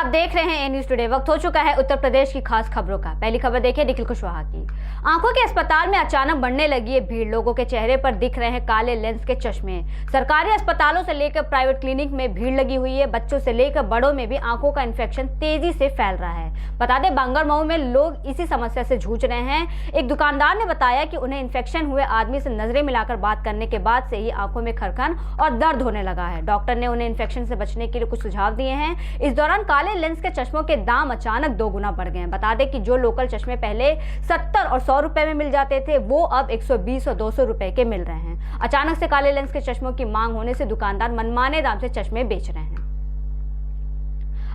आप देख रहे हैं ए न्यूज टुडे। वक्त हो चुका है उत्तर प्रदेश की खास खबरों का। पहली खबर देखिए निखिल कुशवाहा की। आंखों के अस्पताल में अचानक बढ़ने लगी है भीड़। लोगों के चेहरे पर दिख रहे हैं काले लेंस के चश्मे। सरकारी अस्पतालों से लेकर प्राइवेट क्लिनिक में भीड़ लगी हुई है। बच्चों से लेकर बड़ों में भी आंखों का इन्फेक्शन तेजी से फैल रहा है। बता दें बांगरमऊ में लोग इसी समस्या से जूझ रहे हैं। एक दुकानदार ने बताया कि उन्हें इन्फेक्शन हुए आदमी से नजरें मिलाकर बात करने के बाद से ही आंखों में खरखन और दर्द होने लगा है। डॉक्टर ने उन्हें इन्फेक्शन से बचने के लिए कुछ सुझाव दिए हैं। इस दौरान काले लेंस के चश्मों के दाम अचानक 2 गुना बढ़ गए हैं। बता दें कि जो लोकल चश्मे पहले 70 और 100 रुपए में मिल जाते थे वो अब 120 और 200 रुपए के मिल रहे हैं। अचानक से काले लेंस के चश्मों की मांग होने से दुकानदार मनमाने दाम से चश्मे बेच रहे हैं।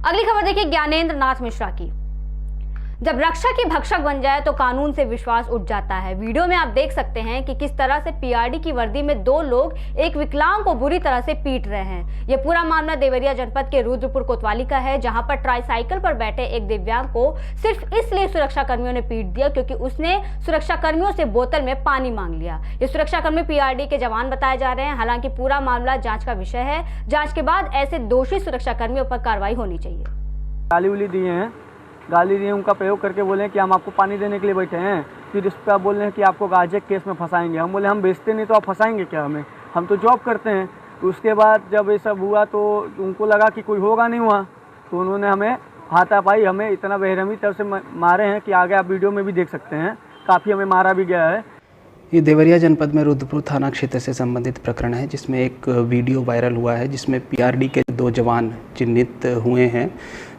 अगली खबर देखिए ज्ञानेंद्र नाथ मिश्रा की। जब रक्षक ही भक्षक बन जाए तो कानून से विश्वास उठ जाता है। वीडियो में आप देख सकते हैं कि किस तरह से पीआरडी की वर्दी में 2 लोग एक विकलांग को बुरी तरह से पीट रहे हैं। यह पूरा मामला देवरिया जनपद के रुद्रपुर कोतवाली का है, जहां पर ट्राईसाइकिल पर बैठे एक दिव्यांग को सिर्फ इसलिए सुरक्षा कर्मियों ने पीट दिया क्योंकि उसने सुरक्षा कर्मियों से बोतल में पानी मांग लिया। ये सुरक्षा कर्मी पीआरडी के जवान बताए जा रहे हैं। हालांकि पूरा मामला जांच का विषय है। जांच के बाद ऐसे दोषी सुरक्षा कर्मियों पर कार्रवाई होनी चाहिए। गाली दिए हैं, गाली दिए, उनका प्रयोग करके बोले कि हम आपको पानी देने के लिए बैठे हैं। फिर इस पर बोल रहे हैं कि आपको गांजे केस में फंसाएंगे। हम बोले हम बेचते नहीं तो आप फंसाएंगे क्या हमें, हम तो जॉब करते हैं। तो उसके बाद जब ये सब हुआ तो उनको लगा कि कोई होगा नहीं हुआ, तो उन्होंने हमें हाथापाई हमें इतना बेरहमी तरह से मारे हैं कि आगे आप वीडियो में भी देख सकते हैं। काफ़ी हमें मारा भी गया है। ये देवरिया जनपद में रुद्रपुर थाना क्षेत्र से संबंधित प्रकरण है, जिसमें एक वीडियो वायरल हुआ है जिसमें पीआरडी के 2 जवान चिन्हित हुए हैं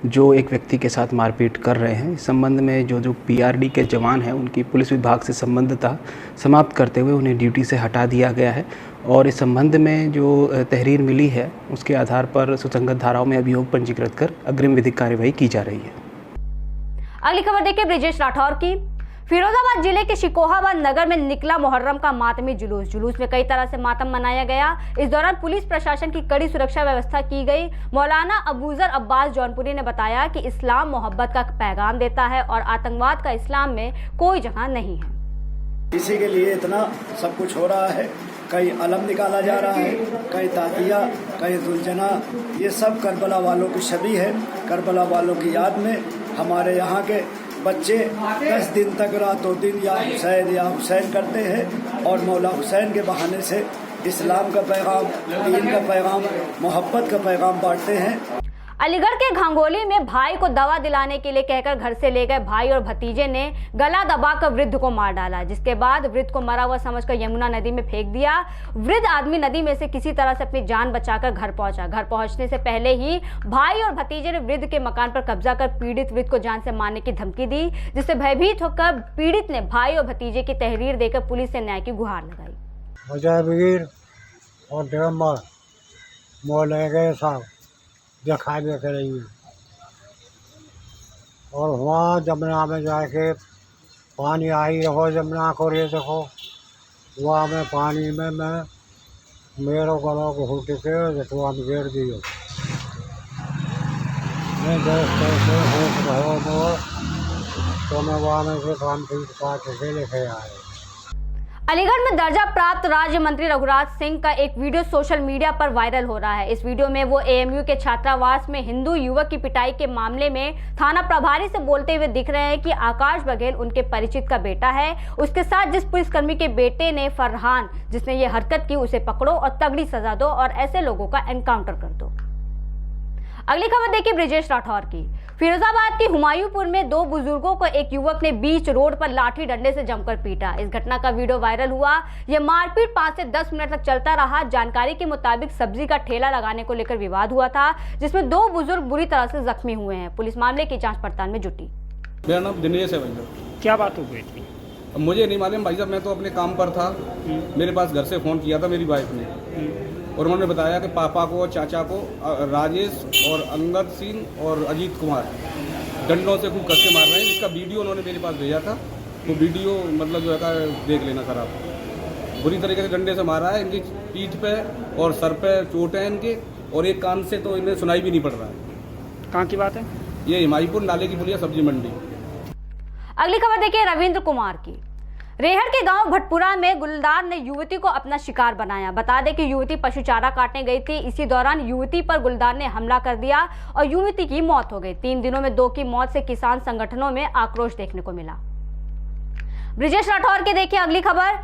जो एक व्यक्ति के साथ मारपीट कर रहे हैं। इस संबंध में जो पीआरडी के जवान हैं उनकी पुलिस विभाग से संबद्धता समाप्त करते हुए उन्हें ड्यूटी से हटा दिया गया है। और इस संबंध में जो तहरीर मिली है उसके आधार पर सुसंगत धाराओं में अभियोग पंजीकृत कर अग्रिम विधिक कार्यवाही की जा रही है। अगली खबर देखिए ब्रिजेश राठौर की। फिरोजाबाद जिले के शिकोहाबाद नगर में निकला मुहर्रम का मातमी जुलूस में कई तरह से मातम मनाया गया। इस दौरान पुलिस प्रशासन की कड़ी सुरक्षा व्यवस्था की गई। मौलाना अबूजर अब्बास जौनपुरी ने बताया कि इस्लाम मोहब्बत का पैगाम देता है और आतंकवाद का इस्लाम में कोई जगह नहीं है। इसी के लिए इतना सब कुछ हो रहा है। कहीं अलम निकाला जा रहा है, कहीं तातिया, कहीं दुलजना। ये सब करबला वालों की छवि है। करबला वालों की याद में हमारे यहाँ के बच्चे 10 दिन तक रातों दिन या हुसैन करते हैं और मौला हुसैन के बहाने से इस्लाम का पैगाम, दीन का पैगाम, मोहब्बत का पैगाम बांटते हैं। अलीगढ़ के घांगोली में भाई को दवा दिलाने के लिए कहकर घर से ले गए भाई और भतीजे ने गला दबाकर वृद्ध को मार डाला, जिसके बाद वृद्ध को मरा हुआ समझकर यमुना नदी में फेंक दिया। वृद्ध आदमी नदी में से किसी तरह से अपनी जान बचाकर घर पहुंचा। घर पहुंचने से पहले ही भाई और भतीजे ने वृद्ध के मकान पर कब्जा कर पीड़ित वृद्ध को जान से मारने की धमकी दी, जिससे भयभीत होकर पीड़ित ने भाई और भतीजे की तहरीर देकर पुलिस से न्याय की गुहार लगाई। दिखाई देते रही और वहाँ जमुना में जाके पानी आई रहो, जमुना को रे देखो वहाँ में पानी में मैं मेरो गलों को घुट के जटुआ में गिर दियो। मैं कैसे होश रहो मोर तो मैं वहाँ में से काम पीट काट के लेके आए। अलीगढ़ में दर्जा प्राप्त राज्य मंत्री रघुराज सिंह का एक वीडियो सोशल मीडिया पर वायरल हो रहा है। इस वीडियो में वो एएमयू के छात्रावास में हिंदू युवक की पिटाई के मामले में थाना प्रभारी से बोलते हुए दिख रहे हैं कि आकाश बघेल उनके परिचित का बेटा है। उसके साथ जिस पुलिसकर्मी के बेटे ने फरहान जिसने ये हरकत की उसे पकड़ो और तगड़ी सजा दो और ऐसे लोगों का एनकाउंटर कर दो। अगली खबर देखिए ब्रिजेश राठौर की। फिरोजाबाद के हुमायूंपुर में 2 बुजुर्गों को एक युवक ने बीच रोड पर लाठी डंडे से जमकर पीटा। इस घटना का वीडियो वायरल हुआ। यह मारपीट 5 से 10 मिनट तक चलता रहा। जानकारी के मुताबिक सब्जी का ठेला लगाने को लेकर विवाद हुआ था, जिसमें 2 बुजुर्ग बुरी तरह से जख्मी हुए हैं। पुलिस मामले की जांच पड़ताल में जुटी। मेरा नाम दिनेश है भैया। क्या बात हो गई थी? मुझे नहीं मालूम भाई साहब, मैं तो अपने काम पर था। मेरे पास घर से फ़ोन किया था मेरी वाइफ ने और उन्होंने बताया कि पापा को और चाचा को राजेश और अंगद सिंह और अजीत कुमार डंडों से खूब कसके मार रहे हैं। इसका वीडियो उन्होंने मेरे पास भेजा था। वो वीडियो मतलब जो है देख लेना सर आप। बुरी तरीके से डंडे से मारा है। इनकी पीठ पे और सर पे चोट है इनके और एक कान से तो इन्हें सुनाई भी नहीं पड़ रहा है। कहाँ की बात है? ये हिमायतपुर नाले की पुलिया सब्जी मंडी। अगली खबर देखिए रविंद्र कुमार की। रेहड़ के गांव भटपुरा में गुलदार ने युवती को अपना शिकार बनाया। बता दें कि युवती पशु चारा काटने गई थी। इसी दौरान युवती पर गुलदार ने हमला कर दिया और युवती की मौत हो गई। 3 दिनों में 2 की मौत से किसान संगठनों में आक्रोश देखने को मिला। ब्रिजेश राठौर की देखिए अगली खबर।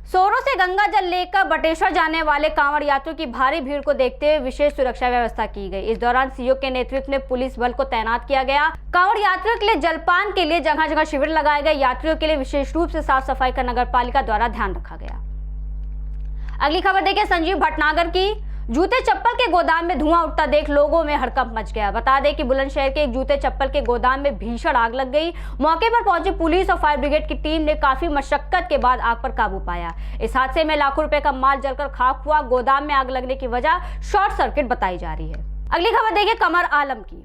सोरों से गंगा जल लेकर बटेश्वर जाने वाले कांवड़ यात्रियों की भारी भीड़ को देखते हुए विशेष सुरक्षा व्यवस्था की गई। इस दौरान सीओ के नेतृत्व में पुलिस बल को तैनात किया गया। कांवड़ यात्रियों के लिए जलपान के लिए जगह जगह शिविर लगाए गए। यात्रियों के लिए विशेष रूप से साफ सफाई का नगर पालिका द्वारा ध्यान रखा गया। अगली खबर देखिए संजीव भटनागर की। जूते चप्पल के गोदाम में धुआं उठता देख लोगों में हड़कंप मच गया। बता दें कि बुलंदशहर के एक जूते चप्पल के गोदाम में भीषण आग लग गई। मौके पर पहुंची पुलिस और फायर ब्रिगेड की टीम ने काफी मशक्कत के बाद आग पर काबू पाया। इस हादसे में लाखों रुपए का माल जलकर खाक हुआ। गोदाम में आग लगने की वजह शॉर्ट सर्किट बताई जा रही है। अगली खबर देखिए कमर आलम की।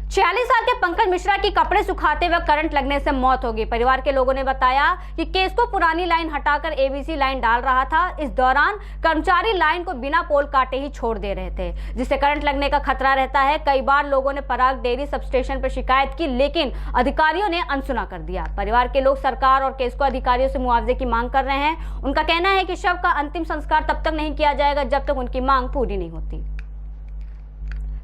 46 साल के पंकज मिश्रा की कपड़े सुखाते वक्त करंट लगने से मौत हो गई। परिवार के लोगों ने बताया कि केस को पुरानी लाइन हटाकर एबीसी लाइन डाल रहा था। इस दौरान कर्मचारी लाइन को बिना पोल काटे ही छोड़ दे रहे थे, जिससे करंट लगने का खतरा रहता है। कई बार लोगों ने पराग डेयरी सब स्टेशन पर शिकायत की, लेकिन अधिकारियों ने अनसुना कर दिया। परिवार के लोग सरकार और केस को अधिकारियों से मुआवजे की मांग कर रहे हैं। उनका कहना है कि शव का अंतिम संस्कार तब तक नहीं किया जाएगा जब तक उनकी मांग पूरी नहीं होती।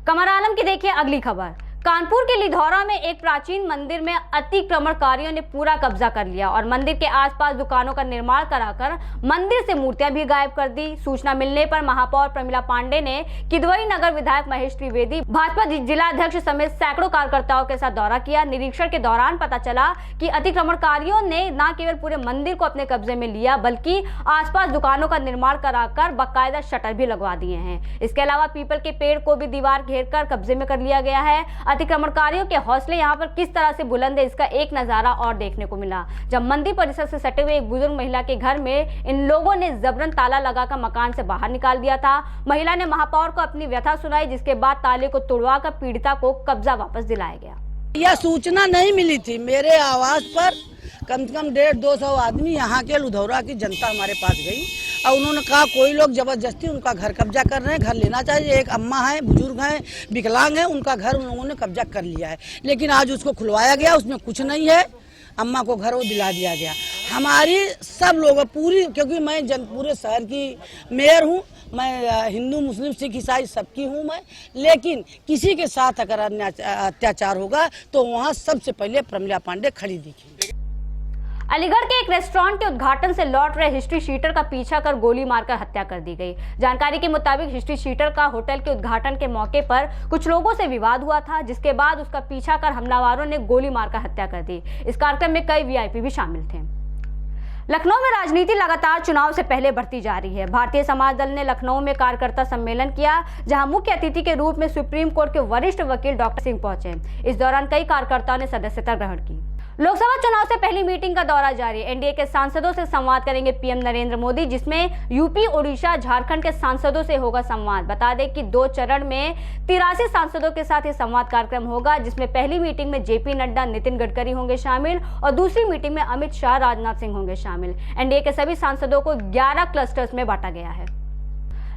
कमर आलम की देखिए अगली खबर। कानपुर के लिधौरा में एक प्राचीन मंदिर में अतिक्रमणकारियों ने पूरा कब्जा कर लिया और मंदिर के आसपास दुकानों का निर्माण कराकर मंदिर से मूर्तियां भी गायब कर दी। सूचना मिलने पर महापौर प्रमिला पांडे ने किदवई नगर विधायक महेश त्रिवेदी, भाजपा जिला अध्यक्ष समेत सैकड़ों कार्यकर्ताओं के साथ दौरा किया। निरीक्षण के दौरान पता चला कि अतिक्रमणकारियों ने न केवल पूरे मंदिर को अपने कब्जे में लिया, बल्कि आसपास दुकानों का निर्माण कराकर बाकायदा शटर भी लगवा दिए हैं। इसके अलावा पीपल के पेड़ को भी दीवार घेर कर कब्जे में कर लिया गया है। अतिक्रमणकारियों के हौसले यहाँ पर किस तरह से बुलंद है, इसका एक नजारा और देखने को मिला जब मंदिर परिसर से सटे हुए एक बुजुर्ग महिला के घर में इन लोगों ने जबरन ताला लगाकर मकान से बाहर निकाल दिया था। महिला ने महापौर को अपनी व्यथा सुनाई, जिसके बाद ताले को तोड़वाकर पीड़िता को कब्जा वापस दिलाया गया। यह सूचना नहीं मिली थी। मेरे आवाज पर कम से कम 150-200 आदमी यहाँ के लुधौरा की जनता हमारे पास गई और उन्होंने कहा कोई लोग जबरदस्ती उनका घर कब्जा कर रहे हैं, घर लेना चाहिए। एक अम्मा है, बुजुर्ग हैं, विकलांग हैं, उनका घर उन लोगों ने कब्जा कर लिया है। लेकिन आज उसको खुलवाया गया, उसमें कुछ नहीं है। अम्मा को घर वो दिला दिया गया। हमारी सब लोग पूरी, क्योंकि मैं पूरे शहर की मेयर हूँ, मैं हिंदू मुस्लिम सिख ईसाई सबकी हूँ मैं, लेकिन किसी के साथ अगर अत्याचार होगा तो वहाँ सबसे पहले प्रमिला पांडे खड़ी दिखी। अलीगढ़ के एक रेस्टोरेंट के उद्घाटन से लौट रहे हिस्ट्री शीटर का पीछा कर गोली मारकर हत्या कर दी गई। जानकारी के मुताबिक हिस्ट्री शीटर का होटल के उद्घाटन के मौके पर कुछ लोगों से विवाद हुआ था, जिसके बाद उसका पीछा कर हमलावरों ने गोली मारकर हत्या कर दी। इस कार्यक्रम में कई वीआईपी भी शामिल थे। लखनऊ में राजनीति लगातार चुनाव से पहले बढ़ती जा रही है। भारतीय समाज दल ने लखनऊ में कार्यकर्ता सम्मेलन किया, जहां मुख्य अतिथि के रूप में सुप्रीम कोर्ट के वरिष्ठ वकील डॉक्टर सिंह पहुंचे। इस दौरान कई कार्यकर्ताओं ने सदस्यता ग्रहण की। लोकसभा चुनाव से पहली मीटिंग का दौरा जारी। एनडीए के सांसदों से संवाद करेंगे पीएम नरेंद्र मोदी, जिसमें यूपी, ओडिशा, झारखंड के सांसदों से होगा संवाद। बता दें कि 2 चरण में 83 सांसदों के साथ ये संवाद कार्यक्रम होगा, जिसमें पहली मीटिंग में जेपी नड्डा, नितिन गडकरी होंगे शामिल और दूसरी मीटिंग में अमित शाह, राजनाथ सिंह होंगे शामिल। एनडीए के सभी सांसदों को 11 क्लस्टर्स में बांटा गया है।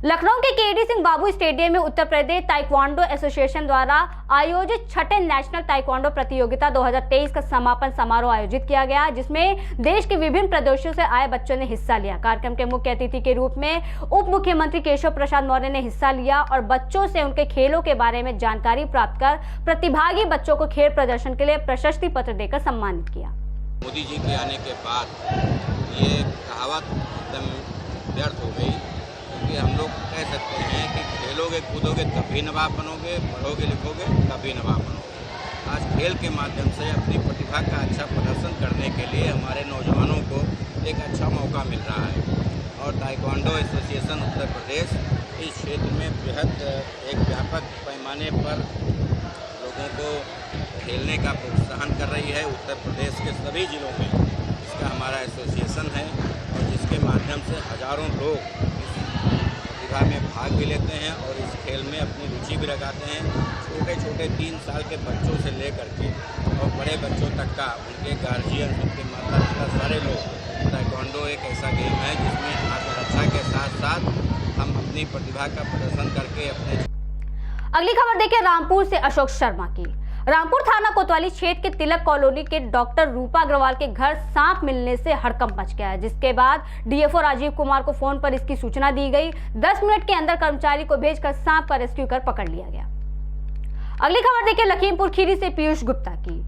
लखनऊ के केडी सिंह बाबू स्टेडियम में उत्तर प्रदेश ताइक्वांडो एसोसिएशन द्वारा आयोजित छठे नेशनल ताइक्वांडो प्रतियोगिता 2023 का समापन समारोह आयोजित किया गया, जिसमें देश के विभिन्न प्रदेशों से आए बच्चों ने हिस्सा लिया। कार्यक्रम के मुख्य अतिथि के रूप में उप मुख्यमंत्री केशव प्रसाद मौर्य ने हिस्सा लिया और बच्चों से उनके खेलों के बारे में जानकारी प्राप्त कर प्रतिभागी बच्चों को खेल प्रदर्शन के लिए प्रशस्ति पत्र देकर सम्मानित किया। मोदी जी के आने के बाद ये कहावत एकदम व्यर्थ हो गई, क्योंकि हम लोग कह सकते हैं कि खेलोगे कूदोगे तभी नवाब बनोगे, पढ़ोगे लिखोगे तभी नवाब बनोगे। आज खेल के माध्यम से अपनी प्रतिभा का अच्छा प्रदर्शन करने के लिए हमारे नौजवानों को एक अच्छा मौका मिल रहा है और ताइक्वांडो एसोसिएशन उत्तर प्रदेश इस क्षेत्र में बेहद एक व्यापक पैमाने पर लोगों को खेलने का प्रोत्साहन कर रही है। उत्तर प्रदेश के सभी जिलों में इसका हमारा एसोसिएशन है और जिसके माध्यम से हजारों लोग में भाग भी लेते हैं और इस खेल में अपनी रुचि भी लगाते हैं। छोटे छोटे 3 साल के बच्चों से लेकर के और बड़े बच्चों तक का, उनके गार्जियन, उनके माता पिता सारे लोग। ताइक्वांडो एक ऐसा गेम है जिसमें आत्मरक्षा के साथ साथ हम अपनी प्रतिभा का प्रदर्शन करके अपने। अगली खबर देखिए रामपुर से अशोक शर्मा की। रामपुर थाना कोतवाली क्षेत्र के तिलक कॉलोनी के डॉक्टर रूपा अग्रवाल के घर सांप मिलने से हड़कंप मच गया है, जिसके बाद डीएफओ राजीव कुमार को फोन पर इसकी सूचना दी गई। 10 मिनट के अंदर कर्मचारी को भेजकर सांप का रेस्क्यू कर पकड़ लिया गया। अगली खबर देखिए लखीमपुर खीरी से पीयूष गुप्ता की।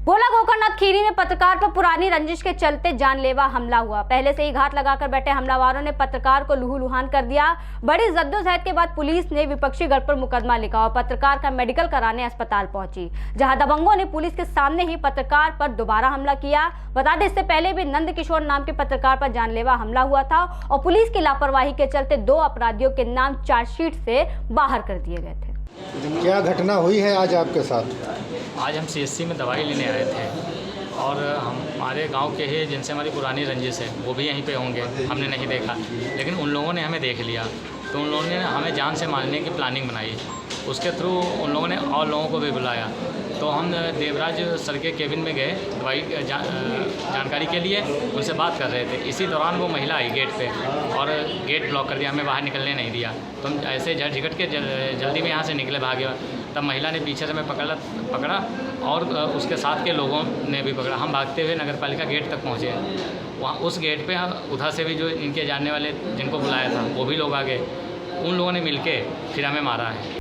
गोला गोकर्णनाथ खीरी में पत्रकार पर पुरानी रंजिश के चलते जानलेवा हमला हुआ। पहले से ही घात लगाकर बैठे हमलावरों ने पत्रकार को लहूलुहान कर दिया। बड़ी जद्दोजहद के बाद पुलिस ने विपक्षी गढ़ पर मुकदमा लिखा और पत्रकार का मेडिकल कराने अस्पताल पहुंची, जहां दबंगों ने पुलिस के सामने ही पत्रकार पर दोबारा हमला किया। बता दें, इससे पहले भी नंद किशोर नाम के पत्रकार पर जानलेवा हमला हुआ था और पुलिस की लापरवाही के चलते 2 अपराधियों के नाम चार्जशीट से बाहर कर दिए गए थे। क्या घटना हुई है आज आपके साथ? आज हम सीएससी में दवाई लेने आए थे और हमारे गांव के ही जिनसे हमारी पुरानी रंजिश है वो भी यहीं पे होंगे, हमने नहीं देखा, लेकिन उन लोगों ने हमें देख लिया तो उन लोगों ने हमें जान से मारने की प्लानिंग बनाई। उसके थ्रू उन लोगों ने और लोगों को भी बुलाया तो हम देवराज सर के केबिन में गए दवाई जानकारी के लिए, उनसे बात कर रहे थे। इसी दौरान वो महिला आई गेट पे और गेट ब्लॉक कर दिया, हमें बाहर निकलने नहीं दिया। तो हम ऐसे झटझट के जल्दी में यहाँ से निकले भागे। तब महिला ने पीछे से हमें पकड़ा और उसके साथ के लोगों ने भी पकड़ा। हम भागते हुए नगर पालिका गेट तक पहुँचे। वहाँ उस गेट पे उधर से भी जो इनके जानने वाले जिनको बुलाया था वो भी लोग आ गए। उन लोगों ने मिलके फिर हमें मारा है।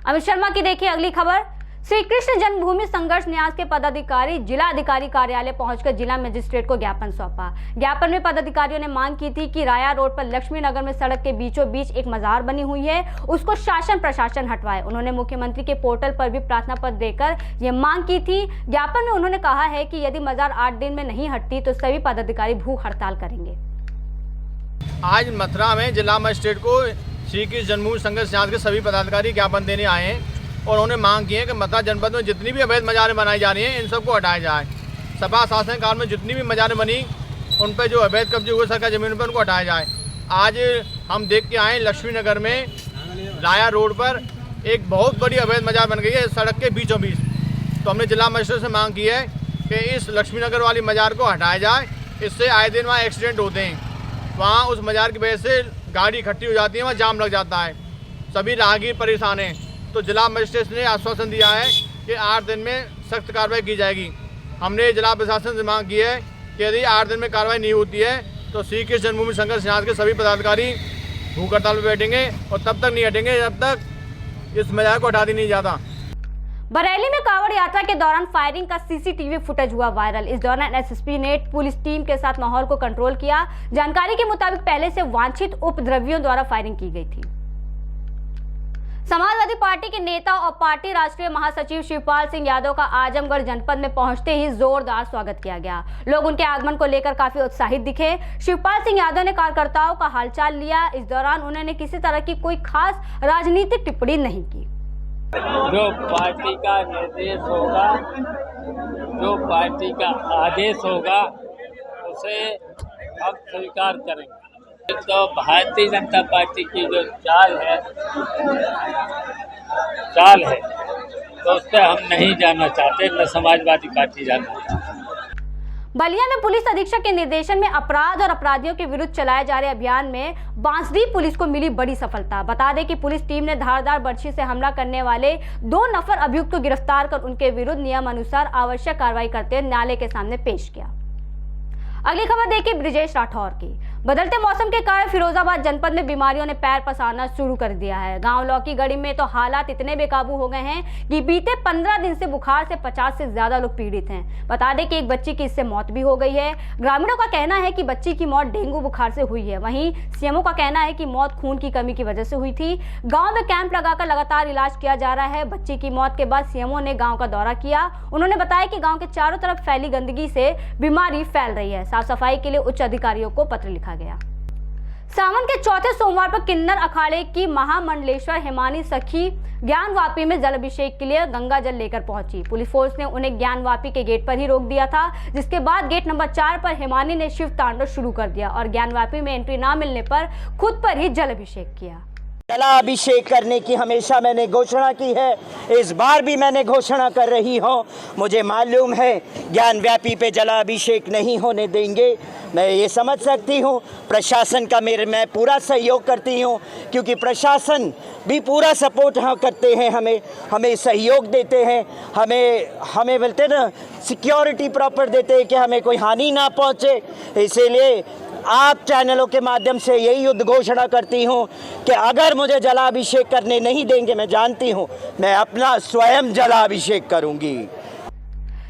अमित शर्मा की देखिए अगली खबर। श्री कृष्ण जन्मभूमि संघर्ष न्यास के पदाधिकारी जिला अधिकारी कार्यालय पहुंचकर जिला मजिस्ट्रेट को ज्ञापन सौंपा। ज्ञापन में पदाधिकारियों ने मांग की थी कि राया रोड पर लक्ष्मी नगर में सड़क के बीचों बीच एक मजार बनी हुई है, उसको शासन प्रशासन हटवाए। उन्होंने मुख्यमंत्री के पोर्टल पर भी प्रार्थना पत्र देकर ये मांग की थी। ज्ञापन में उन्होंने कहा है कि यदि मजार 8 दिन में नहीं हटती तो सभी पदाधिकारी भूख हड़ताल करेंगे। आज मथुरा में जिला मजिस्ट्रेट को श्री कृष्ण जन्मभूमि संघर्ष न्यास के सभी पदाधिकारी ज्ञापन देने आए हैं और उन्होंने मांग की है कि मथुरा जनपद में जितनी भी अवैध मजारें बनाई जा रही हैं इन सबको हटाया जाए। सपा शासन काल में जितनी भी मजारें बनी उन पर जो अवैध कब्जे हुए सरकारी जमीन पर उनको हटाया जाए। आज हम देख के आए लक्ष्मी नगर में राया रोड पर एक बहुत बड़ी अवैध मजार बन गई है सड़क के बीचों बीच। तो हमने जिला मजिस्ट्रेट से मांग की है कि इस लक्ष्मी नगर वाली मजार को हटाया जाए। इससे आए दिन वहाँ एक्सीडेंट होते हैं, वहाँ उस मजार की वजह से गाड़ी इकट्ठी हो जाती है, वहाँ जाम लग जाता है, सभी राहगीर परेशान हैं। तो जिला मजिस्ट्रेट ने आश्वासन दिया है कि 8 दिन में सख्त कार्रवाई की जाएगी। हमने जिला प्रशासन से मांग की है कि यदि 8 दिन में कार्रवाई नहीं होती है तो श्री कृष्ण जन्मभूमि संघर्ष न्यास के सभी पदाधिकारी भूख हड़ताल पर बैठेंगे और तब तक नहीं हटेंगे जब तक इस मजार को हटा दी नहीं जाता। बरेली में कांवड़ यात्रा के दौरान फायरिंग का सीसीटीवी फुटेज हुआ वायरल। इस दौरान एसएसपी ने पुलिस टीम के साथ माहौल को कंट्रोल किया। जानकारी के मुताबिक पहले से वांछित उपद्रवियों द्वारा फायरिंग की गई थी। समाजवादी पार्टी के नेता और पार्टी राष्ट्रीय महासचिव शिवपाल सिंह यादव का आजमगढ़ जनपद में पहुंचते ही जोरदार स्वागत किया गया। लोग उनके आगमन को लेकर काफी उत्साहित दिखे। शिवपाल सिंह यादव ने कार्यकर्ताओं का हालचाल लिया। इस दौरान उन्होंने किसी तरह की कोई खास राजनीतिक टिप्पणी नहीं की। जो पार्टी का निर्देश होगा, जो पार्टी का आदेश होगा उसे हम स्वीकार करेंगे। तो भारतीय जनता पार्टी की जो चाल है तो उससे हम नहीं जाना चाहते, न समाजवादी पार्टी जाना चाहते। बलिया में पुलिस अधीक्षक के निर्देशन में अपराध और अपराधियों के विरुद्ध चलाए जा रहे अभियान में बांसडीह पुलिस को मिली बड़ी सफलता। बता दें कि पुलिस टीम ने धारदार बर्छी से हमला करने वाले 2 नफर अभियुक्त को गिरफ्तार कर उनके विरुद्ध नियमानुसार आवश्यक कार्रवाई करते हुए न्यायालय के सामने पेश किया। अगली खबर देखिए ब्रिजेश राठौर की। बदलते मौसम के कारण फिरोजाबाद जनपद में बीमारियों ने पैर पसारना शुरू कर दिया है। गांव लौकी गढ़ी में तो हालात इतने बेकाबू हो गए हैं कि बीते 15 दिन से बुखार से 50 से ज्यादा लोग पीड़ित हैं। बता दें कि एक बच्ची की इससे मौत भी हो गई है। ग्रामीणों का कहना है कि बच्ची की मौत डेंगू बुखार से हुई है। वहीं सीएमओ का कहना है कि मौत खून की कमी की वजह से हुई थी। गाँव में कैंप लगाकर लगातार इलाज किया जा रहा है। बच्ची की मौत के बाद सीएमओ ने गाँव का दौरा किया। उन्होंने बताया कि गाँव के चारों तरफ फैली गंदगी से बीमारी फैल रही है। साफ सफाई के लिए उच्च अधिकारियों को पत्र लिखा गया। सावन के चौथे सोमवार पर किन्नर अखाड़े की महामंडलेश्वर हिमानी सखी ज्ञानवापी में जल अभिषेक के लिए गंगा जल लेकर पहुंची। पुलिस फोर्स ने उन्हें ज्ञानवापी के गेट पर ही रोक दिया था, जिसके बाद गेट नंबर 4 पर हिमानी ने शिव तांडव शुरू कर दिया और ज्ञानवापी में एंट्री ना मिलने पर खुद पर ही जल अभिषेक किया। जलाभिषेक करने की हमेशा मैंने घोषणा की है, इस बार भी मैंने घोषणा कर रही हूँ। मुझे मालूम है ज्ञान व्यापी पे जलाभिषेक नहीं होने देंगे, मैं ये समझ सकती हूँ। प्रशासन का मैं पूरा सहयोग करती हूँ, क्योंकि प्रशासन भी पूरा सपोर्ट करते हैं, हमें सहयोग देते हैं, हमें बोलते ना सिक्योरिटी प्रॉपर देते हैं कि हमें कोई हानि ना पहुँचे। इसीलिए आप चैनलों के माध्यम से यही उद्घोषणा करती हूँ कि अगर मुझे जलाभिषेक करने नहीं देंगे, मैं जानती हूँ मैं अपना स्वयं जलाभिषेक करूँगी।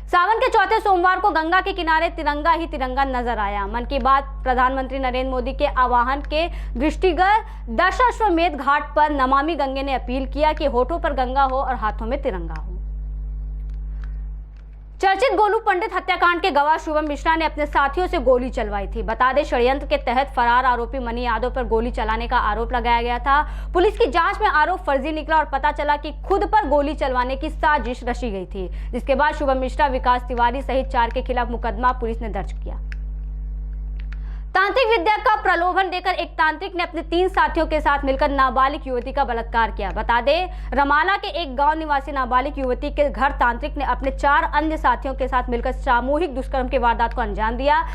सावन के चौथे सोमवार को गंगा के किनारे तिरंगा ही तिरंगा नजर आया। मन की बात प्रधानमंत्री नरेंद्र मोदी के आह्वान के दृष्टिगत दशाश्वमेध घाट पर नमामि गंगे ने अपील किया कि होठों पर गंगा हो और हाथों में तिरंगा हो। चर्चित गोलू पंडित हत्याकांड के गवाह शुभम मिश्रा ने अपने साथियों से गोली चलवाई थी। बता दें, षड्यंत्र के तहत फरार आरोपी मनी यादव पर गोली चलाने का आरोप लगाया गया था। पुलिस की जांच में आरोप फर्जी निकला और पता चला कि खुद पर गोली चलवाने की साजिश रची गई थी, जिसके बाद शुभम मिश्रा, विकास तिवारी सहित 4 के खिलाफ मुकदमा पुलिस ने दर्ज किया। तांत्रिक विद्या का प्रलोभन देकर एक तांत्रिक ने अपने 3 साथियों के साथ मिलकर नाबालिग युवती का बलात्कार किया। बता दें, रमाला के एक गांव निवासी नाबालिग युवती के घर तांत्रिक ने अपने 4 अन्य साथियों के साथ मिलकर सामूहिक दुष्कर्म की वारदात को अंजाम दिया।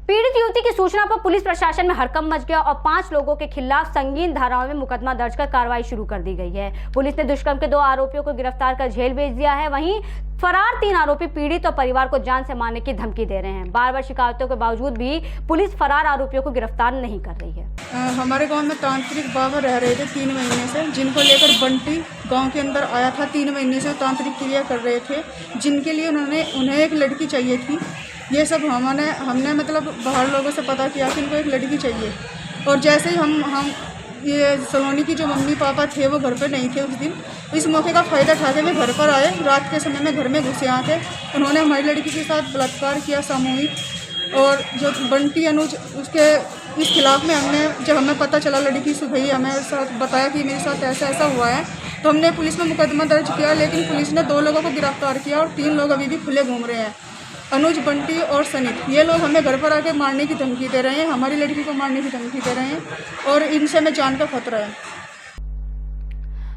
पीड़ित युवती की सूचना पर पुलिस प्रशासन में हड़कंप मच गया और 5 लोगों के खिलाफ संगीन धाराओं में मुकदमा दर्ज कर कार्रवाई शुरू कर दी गई है। पुलिस ने दुष्कर्म के 2 आरोपियों को गिरफ्तार कर जेल भेज दिया है। वहीं फरार 3 आरोपी पीड़ित और परिवार को जान से मारने की धमकी दे रहे हैं। बार-बार शिकायतों के बावजूद भी पुलिस फरार आरोपियों को गिरफ्तार नहीं कर रही है। हमारे गांव में तांत्रिक बाबा रह रहे थे 3 महीने से, जिनको लेकर बंटी गांव के अंदर आया था। 3 महीने से तांत्रिक क्रिया कर रहे थे, जिनके लिए उन्हें एक लड़की चाहिए थी। ये सब हमने मतलब बाहर लोगों से पता किया कि इनको एक लड़की चाहिए। और जैसे ही हम ये सलोनी की जो मम्मी पापा थे वो घर पर नहीं थे उस दिन, इस मौके का फ़ायदा उठाते हुए घर पर आए। रात के समय में घर में घुसे आके उन्होंने हमारी लड़की के साथ बलात्कार किया सामूहिक। और जो बंटी अनुज, उसके इस खिलाफ में जब हमें पता चला, लड़की सुबह हमें साथ बताया कि मेरे साथ ऐसा ऐसा हुआ है, तो हमने पुलिस में मुकदमा दर्ज किया। लेकिन पुलिस ने 2 लोगों को गिरफ्तार किया और 3 लोग अभी भी खुले घूम रहे हैं, अनुज, बंटी और सनित। ये लोग हमें घर पर आके मारने की धमकी दे रहे हैं, हमारी लड़की को मारने की धमकी दे रहे हैं और इनसे हमें जान का खतरा है।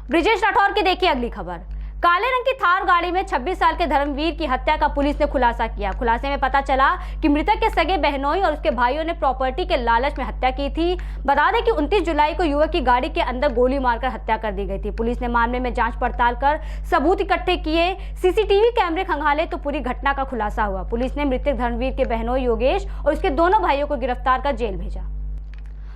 ब्रिजेश राठौर की देखिए अगली खबर। काले रंग की थार गाड़ी में 26 साल के धर्मवीर की हत्या का पुलिस ने खुलासा किया। खुलासे में पता चला कि मृतक के सगे बहनोई और उसके भाइयों ने प्रॉपर्टी के लालच में हत्या की थी। बता दें कि 29 जुलाई को युवक की गाड़ी के अंदर गोली मारकर हत्या कर दी गई थी। पुलिस ने मामले में जांच पड़ताल कर सबूत इकट्ठे किए, सीसीटीवी कैमरे खंगाले तो पूरी घटना का खुलासा हुआ। पुलिस ने मृतक धर्मवीर के बहनोई योगेश और उसके दोनों भाइयों को गिरफ्तार कर जेल भेजा।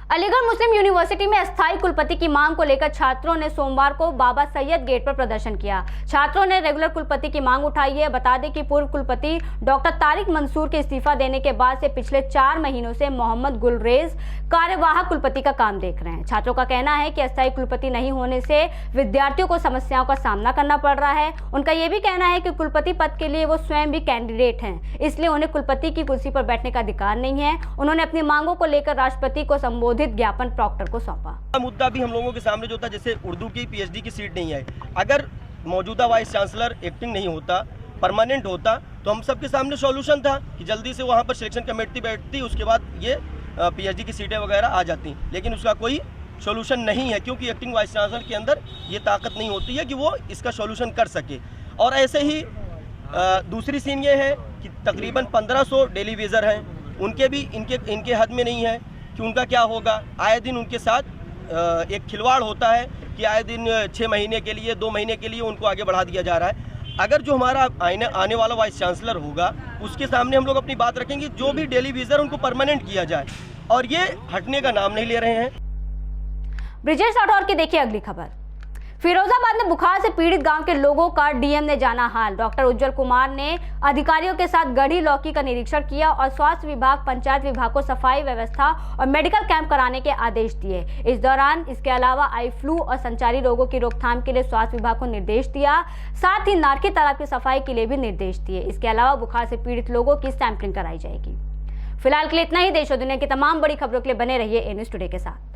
अलीगढ़ मुस्लिम यूनिवर्सिटी में अस्थायी कुलपति की मांग को लेकर छात्रों ने सोमवार को बाबा सैयद गेट पर प्रदर्शन किया। छात्रों ने रेगुलर कुलपति की मांग उठाई है। बता दें कि पूर्व कुलपति डॉक्टर तारिक मंसूर के इस्तीफा देने के बाद से पिछले 4 महीनों से मोहम्मद गुलरेज कार्यवाहक कुलपति का काम देख रहे हैं। छात्रों का कहना है कि अस्थायी कुलपति नहीं होने से विद्यार्थियों को समस्याओं का सामना करना पड़ रहा है। उनका यह भी कहना है कि कुलपति पद के लिए वो स्वयं भी कैंडिडेट हैं, इसलिए उन्हें कुलपति की कुर्सी पर बैठने का अधिकार नहीं है। उन्होंने अपनी मांगों को लेकर राष्ट्रपति को संबोधित ज्ञापन प्रॉक्टर को सौंपा। मुद्दा भी हम लोगों के सामने जो था, जैसे उर्दू की पीएचडी की सीट नहीं आई, अगर मौजूदा वाइस चांसलर एक्टिंग नहीं होता, परमानेंट होता, तो हम सबके सामने सॉल्यूशन था कि जल्दी से वहां पर सिलेक्शन कमेटी बैठती, उसके बाद ये पीएचडी की सीटें वगैरह आ जाती। लेकिन उसका कोई सॉल्यूशन नहीं है, क्योंकि एक्टिंग वाइस चांसलर के अंदर ये ताकत नहीं होती है कि वो इसका सॉल्यूशन कर सके। और ऐसे ही दूसरी सीन ये है कि तकरीबन 1500 डेली वेजर हैं, उनके भी इनके हद में नहीं है कि उनका क्या होगा। आए दिन उनके साथ एक खिलवाड़ होता है कि आए दिन 6 महीने के लिए, 2 महीने के लिए उनको आगे बढ़ा दिया जा रहा है। अगर जो हमारा आने वाला वाइस चांसलर होगा, उसके सामने हम लोग अपनी बात रखेंगे, जो भी डेली वेजर उनको परमानेंट किया जाए, और ये हटने का नाम नहीं ले रहे हैं। ब्रिजेश राठौर की देखिए अगली खबर। फिरोजाबाद में बुखार से पीड़ित गांव के लोगों का डीएम ने जाना हाल। डॉक्टर उज्जवल कुमार ने अधिकारियों के साथ गढ़ी लौकी का निरीक्षण किया और स्वास्थ्य विभाग, पंचायत विभाग को सफाई व्यवस्था और मेडिकल कैंप कराने के आदेश दिए। इस दौरान इसके अलावा आई फ्लू और संचारी रोगों की रोकथाम के लिए स्वास्थ्य विभाग को निर्देश दिया। साथ ही नारकी तालाब की सफाई के लिए भी निर्देश दिए। इसके अलावा बुखार से पीड़ित लोगों की सैंपलिंग कराई जाएगी। फिलहाल के लिए इतना ही। देश और दुनिया की तमाम बड़ी खबरों के लिए बने रहिए ए न्यूज़ टुडे के साथ।